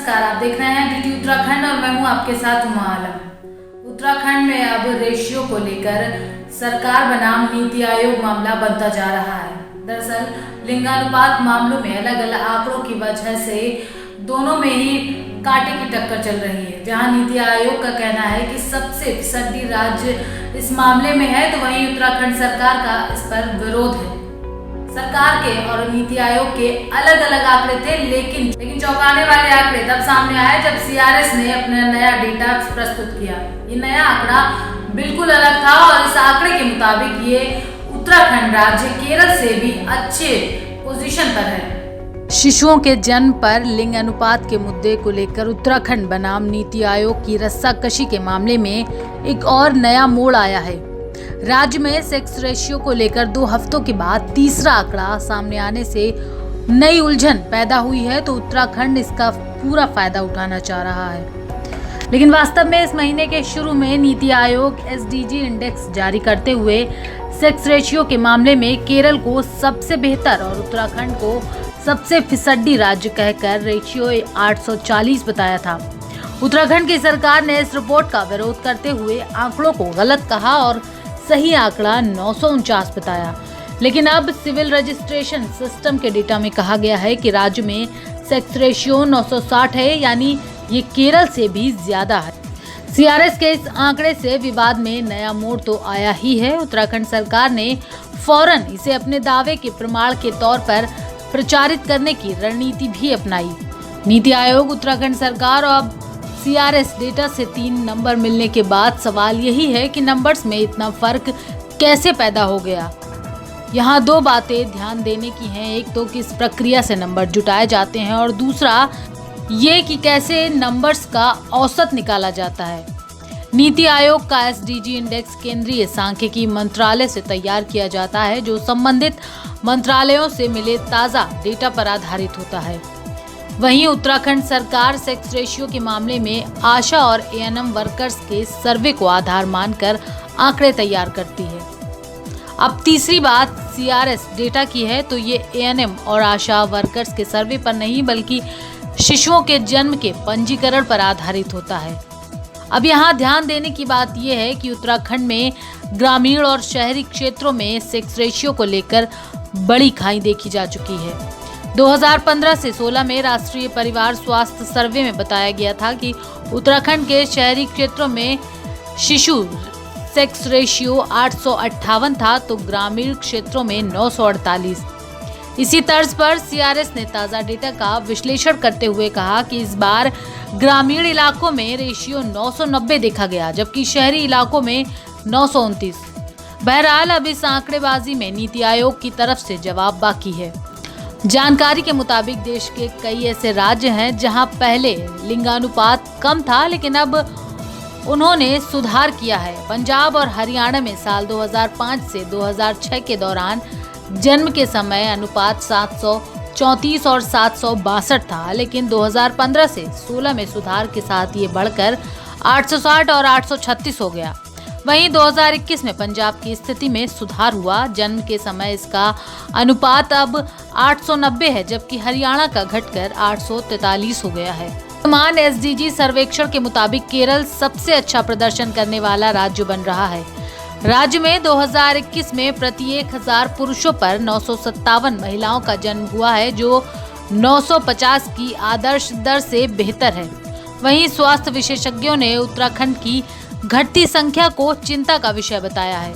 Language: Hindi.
नमस्कार, आप देख रहे हैं डीडी उत्तराखंड और मैं हूं आपके साथ उमा आलम। उत्तराखंड में अब रेशियो को लेकर सरकार बनाम नीति आयोग मामला बनता जा रहा है। दरअसल लिंगानुपात मामलों में अलग अलग आंकड़ों की वजह से दोनों में ही कांटे की टक्कर चल रही है। जहां नीति आयोग का कहना है कि सबसे फिसड्डी राज्य इस मामले में है, तो वहीं उत्तराखंड सरकार का इस पर विरोध है। सरकार के और नीति आयोग के अलग अलग आंकड़े थे, लेकिन चौंकाने वाले आंकड़े तब सामने आए जब सीआरएस ने अपना नया डेटा प्रस्तुत किया। ये नया आंकड़ा बिल्कुल अलग था और इस आंकड़े के मुताबिक ये उत्तराखंड राज्य केरल से भी अच्छे पोजीशन पर है। शिशुओं के जन्म पर लिंग अनुपात के मुद्दे को लेकर उत्तराखंड बनाम नीति आयोग की रस्साकशी के मामले में एक और नया मोड़ आया है। राज्य में सेक्स रेशियो को लेकर 2 हफ्तों के बाद तीसरा आंकड़ा सामने आने से नई उलझन पैदा हुई है, तो उत्तराखंड इसका पूरा फायदा उठाना चाह रहा है। लेकिन वास्तव में इस महीने के शुरू में नीति आयोग एसडीजी इंडेक्स जारी करते हुए सेक्स रेशियो के मामले में केरल को सबसे बेहतर और उत्तराखंड को सबसे फिसड्डी राज्य कहकर रेशियो 840 बताया था। उत्तराखंड की सरकार ने इस रिपोर्ट का विरोध करते हुए आंकड़ों को गलत कहा और सही आंकड़ा 949 बताया। लेकिन अब सिविल रजिस्ट्रेशन सिस्टम के डेटा में कहा गया है कि राज्य में सेक्स रेशियो 960 है, यानी ये केरल से भी ज्यादा है। सीआरएस के इस आंकड़े से विवाद में नया मोड़ तो आया ही है। उत्तराखंड सरकार ने फौरन इसे अपने दावे के प्रमाण के तौर पर प्रचारित करने की रणनीति भी अपनाई। नीति आयोग, उत्तराखंड सरकार और सीआरएस डेटा से 3 नंबर मिलने के बाद सवाल यही है कि नंबर्स में इतना फर्क कैसे पैदा हो गया। यहाँ 2 बातें ध्यान देने की हैं। एक तो किस प्रक्रिया से नंबर जुटाए जाते हैं और दूसरा ये कि कैसे नंबर्स का औसत निकाला जाता है। नीति आयोग का एसडीजी इंडेक्स केंद्रीय सांख्यिकी मंत्रालय से तैयार किया जाता है, जो संबंधित मंत्रालयों से मिले ताज़ा डेटा पर आधारित होता है। वहीं उत्तराखंड सरकार सेक्स रेशियो के मामले में आशा और एएनएम वर्कर्स के सर्वे को आधार मानकर आंकड़े तैयार करती है। अब तीसरी बात सीआरएस डेटा की है, तो ये एएनएम और आशा वर्कर्स के सर्वे पर नहीं बल्कि शिशुओं के जन्म के पंजीकरण पर आधारित होता है। अब यहाँ ध्यान देने की बात यह है कि उत्तराखंड में ग्रामीण और शहरी क्षेत्रों में सेक्स रेशियो को लेकर बड़ी खाई देखी जा चुकी है। 2015 से 16 में राष्ट्रीय परिवार स्वास्थ्य सर्वे में बताया गया था कि उत्तराखंड के शहरी क्षेत्रों में शिशु सेक्स रेशियो 858 था, तो ग्रामीण क्षेत्रों में 948। इसी तर्ज पर सीआरएस ने ताज़ा डेटा का विश्लेषण करते हुए कहा कि इस बार ग्रामीण इलाकों में रेशियो 990 देखा गया, जबकि शहरी इलाकों में 929। बहरहाल अब इस आंकड़ेबाजी में नीति आयोग की तरफ से जवाब बाकी है। जानकारी के मुताबिक देश के कई ऐसे राज्य हैं जहां पहले लिंगानुपात कम था, लेकिन अब उन्होंने सुधार किया है। पंजाब और हरियाणा में साल 2005 से 2006 के दौरान जन्म के समय अनुपात 734 और 762 था, लेकिन 2015 से 16 में सुधार के साथ ये बढ़कर 860 और 836 हो गया। वहीं 2021 में पंजाब की स्थिति में सुधार हुआ। जन्म के समय इसका अनुपात अब 890 है, जबकि हरियाणा का घटकर 843 हो गया है। वर्तमान एसडीजी सर्वेक्षण के मुताबिक केरल सबसे अच्छा प्रदर्शन करने वाला राज्य बन रहा है। राज्य में 2021 में प्रति 1000 पुरुषों पर 957 महिलाओं का जन्म हुआ है, जो 950 की आदर्श दर से बेहतर है। वहीं स्वास्थ्य विशेषज्ञों ने उत्तराखंड की घटती संख्या को चिंता का विषय बताया है।